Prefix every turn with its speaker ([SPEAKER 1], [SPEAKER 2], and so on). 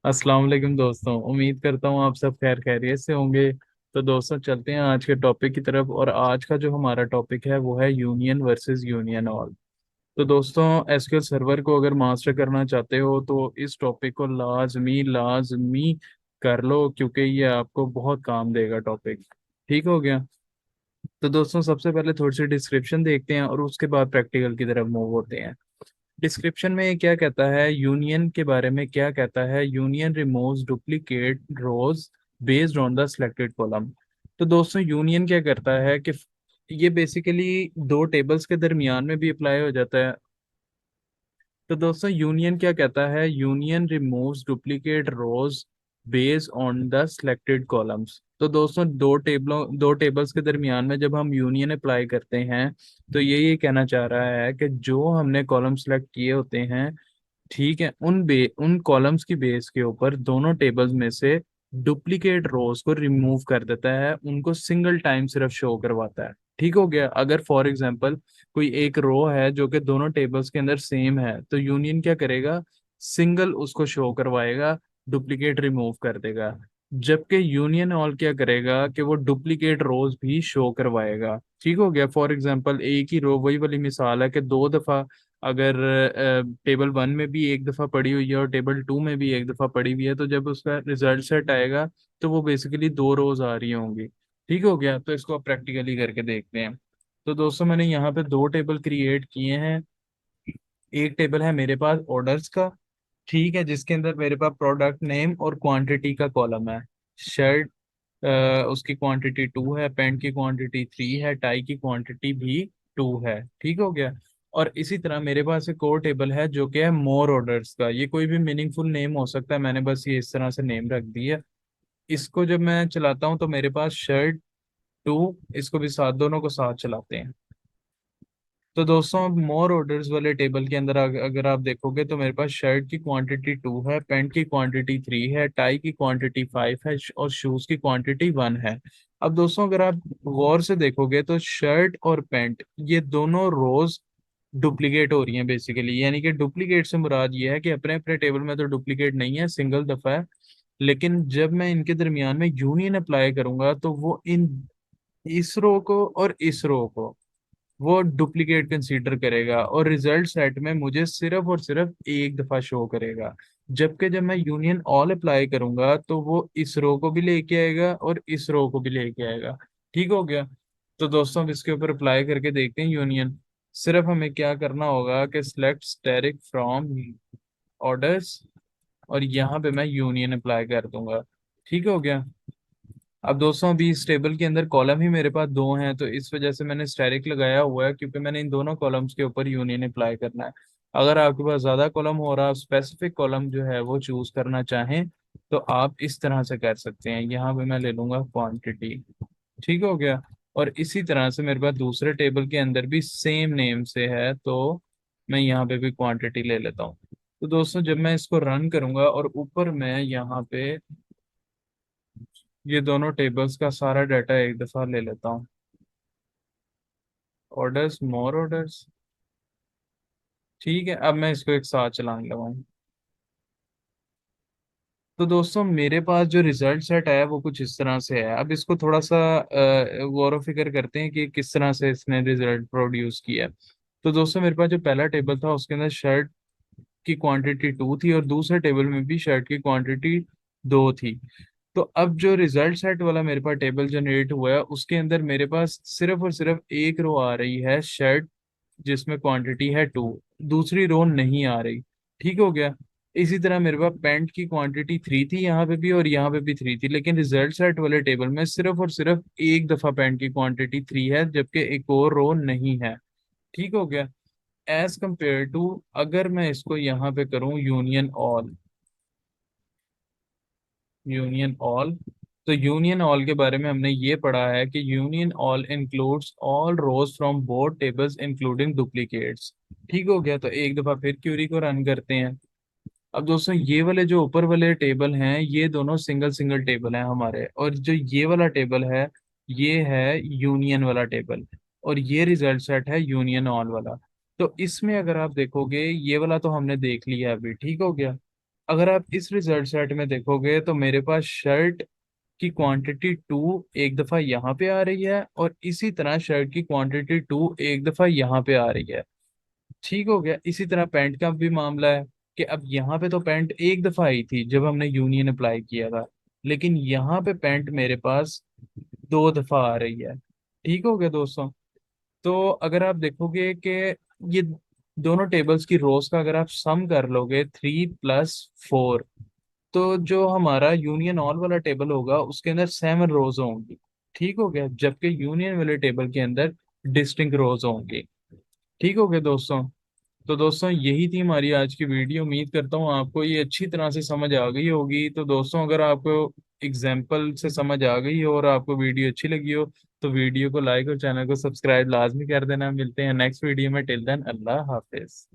[SPEAKER 1] अस्सलाम वालेकुम दोस्तों। उम्मीद करता हूँ आप सब खैर खैरियत से होंगे। तो दोस्तों चलते हैं आज के टॉपिक की तरफ। और आज का जो हमारा टॉपिक है वो है यूनियन वर्सेस यूनियन ऑल। तो दोस्तों एसक्यूएल सर्वर को अगर मास्टर करना चाहते हो तो इस टॉपिक को लाजमी लाजमी कर लो, क्योंकि ये आपको बहुत काम देगा टॉपिक। ठीक हो गया। तो दोस्तों सबसे पहले थोड़ी सी डिस्क्रिप्शन देखते हैं और उसके बाद प्रैक्टिकल की तरफ मूव होते हैं। डिस्क्रिप्शन में ये क्या कहता है, यूनियन के बारे में क्या कहता है, union removes duplicate rows based on the selected column. तो दोस्तों यूनियन क्या करता है कि ये बेसिकली दो टेबल्स के दरमियान में भी अप्लाई हो जाता है। तो दोस्तों यूनियन क्या कहता है, union removes duplicate rows based on the selected columns. तो दोस्तों दो टेबल्स के दरमियान में जब हम यूनियन अप्लाई करते हैं तो ये कहना चाह रहा है कि जो हमने कॉलम सेलेक्ट किए होते हैं, ठीक है, उन कॉलम्स की बेस के ऊपर दोनों टेबल्स में से डुप्लीकेट रोज को रिमूव कर देता है, उनको सिंगल टाइम सिर्फ शो करवाता है। ठीक हो गया। अगर फॉर एग्जांपल कोई एक रो है जो कि दोनों टेबल्स के अंदर सेम है तो यूनियन क्या करेगा, सिंगल उसको शो करवाएगा, डुप्लीकेट रिमूव कर देगा। जबकि यूनियन ऑल क्या करेगा कि वो डुप्लीकेट रोज भी शो करवाएगा। ठीक हो गया। फॉर एग्जांपल एक ही रो, वही वाली मिसाल है कि दो दफा अगर टेबल वन में भी एक दफ़ा पड़ी हुई है और टेबल टू में भी एक दफ़ा पड़ी हुई है, तो जब उसका रिजल्ट सेट आएगा तो वो बेसिकली दो रोज आ रही होंगी। ठीक हो गया। तो इसको आप प्रैक्टिकली करके देखते हैं। तो दोस्तों मैंने यहाँ पे दो टेबल क्रिएट किए हैं। एक टेबल है मेरे पास ऑर्डर्स का, ठीक है, जिसके अंदर मेरे पास प्रोडक्ट नेम और क्वांटिटी का कॉलम है। शर्ट उसकी क्वांटिटी 2 है, पैंट की क्वांटिटी 3 है, टाई की क्वांटिटी भी 2 है। ठीक हो गया। और इसी तरह मेरे पास एक और टेबल है जो कि है मोर ऑर्डर्स का। ये कोई भी मीनिंगफुल नेम हो सकता है, मैंने बस ये इस तरह से नेम रख दिया। इसको जब मैं चलाता हूँ तो मेरे पास शर्ट 2, इसको भी साथ, दोनों को साथ चलाते हैं। तो दोस्तों मोर ऑर्डर्स वाले टेबल के अंदर अगर आप देखोगे तो मेरे पास शर्ट की क्वांटिटी 2 है, पैंट की क्वांटिटी 3 है, टाई की क्वांटिटी 5 है और शूज की क्वांटिटी 1 है। अब दोस्तों अगर आप गौर से देखोगे तो शर्ट और पैंट ये दोनों रोज डुप्लीकेट हो रही हैं बेसिकली। यानी कि डुप्लीकेट से मुराद ये है कि अपने अपने टेबल में तो डुप्लीकेट नहीं है, सिंगल दफा है। लेकिन जब मैं इनके दरमियान में यूनियन अप्लाई करूंगा तो वो इन इस रो को और इस रो को वो डुप्लीकेट कंसीडर करेगा और रिजल्ट सेट में मुझे सिर्फ और सिर्फ एक दफा शो करेगा। जबकि जब मैं यूनियन ऑल अप्लाई करूंगा तो वो इस रो को भी लेके आएगा और इस रो को भी लेके आएगा। ठीक हो गया। तो दोस्तों अब इसके ऊपर अप्लाई करके देखते हैं यूनियन। सिर्फ हमें क्या करना होगा कि सिलेक्ट स्टेरिक फ्रॉम ऑर्डर्स, और यहाँ पे मैं यूनियन अप्लाई कर दूंगा। ठीक हो गया। अब दोस्तों अभी इस टेबल के अंदर कॉलम ही मेरे पास दो हैं, तो इस वजह से मैंने स्टैटिक लगाया हुआ है, क्योंकि मैंने इन दोनों कॉलम्स के ऊपर यूनियन अप्लाई करना है। अगर आपके पास ज़्यादा कॉलम हो रहा, स्पेसिफिक कॉलम जो है वो चूज करना चाहें तो आप इस तरह से कर सकते हैं। यहाँ पे मैं ले लूंगा क्वांटिटी। ठीक हो गया। और इसी तरह से मेरे पास दूसरे टेबल के अंदर भी सेम नेम से है, तो मैं यहाँ पे भी क्वांटिटी ले लेता हूँ। तो दोस्तों जब मैं इसको रन करूंगा और ऊपर मैं यहाँ पे ये दोनों टेबल्स का सारा डाटा एक दफा ले लेता हूँ। ऑर्डर्स, मोर ऑर्डर्स, ठीक है। अब मैं इसको एक साथ चलाने लगा हूँ। तो दोस्तों मेरे पास जो रिजल्ट सेट है वो कुछ इस तरह से है। अब इसको थोड़ा सा गौर व फिक्र करते हैं कि किस तरह से इसने रिजल्ट प्रोड्यूस किया है। तो दोस्तों मेरे पास जो पहला टेबल था उसके अंदर शर्ट की क्वांटिटी 2 थी और दूसरे टेबल में भी शर्ट की क्वांटिटी 2 थी। तो अब जो रिजल्ट सेट वाला मेरे पास टेबल जनरेट हुआ है उसके अंदर मेरे पास सिर्फ और सिर्फ एक रो आ रही है शर्ट, जिसमें क्वांटिटी है 2, दूसरी रो नहीं आ रही। ठीक हो गया। इसी तरह मेरे पास पैंट की क्वांटिटी 3 थी यहाँ पे भी और यहाँ पे भी 3 थी, लेकिन रिजल्ट सेट वाले टेबल में सिर्फ और सिर्फ एक दफा पैंट की क्वांटिटी 3 है, जबकि एक और रो नहीं है। ठीक हो गया। एज कंपेयर टू अगर मैं इसको यहाँ पे करूँ यूनियन ऑल, यूनियन ऑल, तो यूनियन ऑल के बारे में हमने ये पढ़ा है कि union all includes all rows from both tables including duplicates. ठीक हो गया। तो एक दफा फिर क्यूरी को रन करते हैं। अब दोस्तों ये वाले जो ऊपर वाले टेबल हैं ये दोनों सिंगल सिंगल टेबल हैं हमारे, और जो ये वाला टेबल है ये है यूनियन वाला टेबल, और ये रिजल्ट सेट है यूनियन ऑल वाला। तो इसमें अगर आप देखोगे ये वाला तो हमने देख लिया अभी। ठीक हो गया। अगर आप इस रिजल्ट सेट में देखोगे तो मेरे पास शर्ट की क्वांटिटी 2 एक दफा यहाँ पे आ रही है, और इसी तरह शर्ट की क्वांटिटी 2 एक दफा यहाँ पे आ रही है। ठीक हो गया। इसी तरह पैंट का भी मामला है कि अब यहाँ पे तो पैंट एक दफा आई थी जब हमने यूनियन अप्लाई किया था, लेकिन यहाँ पे पैंट मेरे पास 2 दफा आ रही है। ठीक हो गया दोस्तों। तो अगर आप देखोगे कि ये दोनों टेबल्स की रोज का अगर आप सम कर लोगे 3 + 4, तो जो हमारा यूनियन ऑल वाला टेबल होगा उसके अंदर 7 रोज होंगी। ठीक हो गया, जबकि यूनियन वाले टेबल के अंदर डिस्टिंक्ट रोज होंगी। ठीक हो गया दोस्तों। तो दोस्तों यही थी हमारी आज की वीडियो। उम्मीद करता हूँ आपको ये अच्छी तरह से समझ आ गई होगी। तो दोस्तों अगर आपको एग्जाम्पल से समझ आ गई हो और आपको वीडियो अच्छी लगी हो तो वीडियो को लाइक और चैनल को सब्सक्राइब लाजमी कर देना। मिलते हैं नेक्स्ट वीडियो में। टिल देन अल्लाह हाफिज।